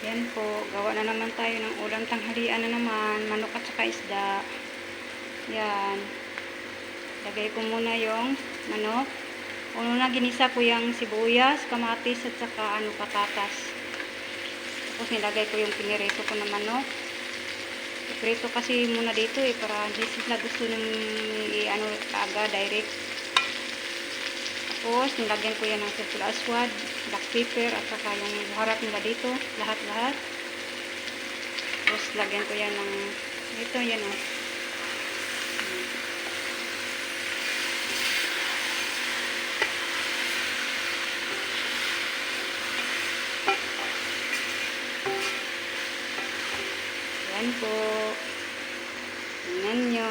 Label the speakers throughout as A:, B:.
A: Yan po, gawa na naman tayo ng ulam tanghalian na naman, manok at saka isda. Yan. Lagay ko muna yung manok. Una ginisa ko yung sibuyas, kamatis at saka patatas. Tapos nilagay ko yung pinirito ko na manok. Iprito kasi muna dito para hindi sila gusto nang kaagad direct. Tapos nilagyan ko yan ng sirkul aswad, black pepper at saka yung buharat nila dito, lahat-lahat. Tapos lagyan ko yan ng ito, yan o. Yan po. Tingnan nyo.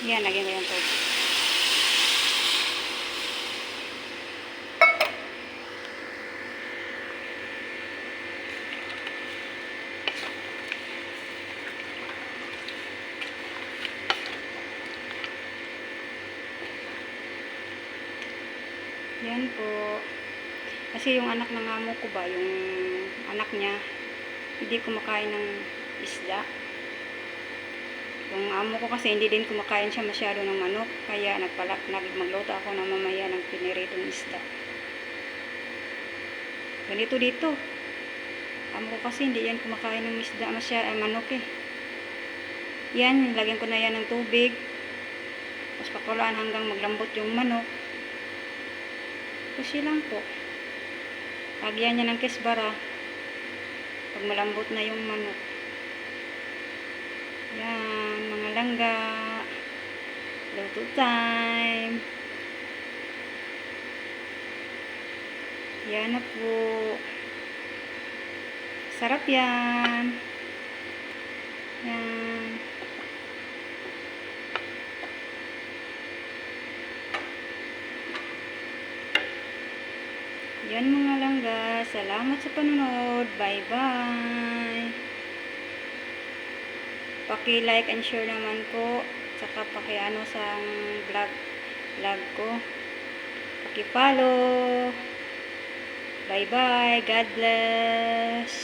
A: Yan, lagyan ko yung tubig. Yan po. Kasi yung anak ng amo ko ba, yung anak niya, hindi kumakain ng isda. Yung amo ko kasi hindi din kumakain siya masyado ng manok, kaya magluto ako ng mamaya ng piniritong isda. Ganito dito. Amo ko kasi hindi yan kumakain ng isda manok eh. Yan, lagyan ko na yan ng tubig. Tapos pakulaan hanggang maglambot yung manok. Kasi lang po. Lagyan niya ng kesbara pag malambot na yung manok. Yan, mga langga. Luto time. Yan na po. Sarap yan. Yan. Yan mga langga. Salamat sa panonood. Bye-bye. Paki-like and share naman po. Saka paki-ano sa vlog ko. Paki-follow. Bye-bye. God bless.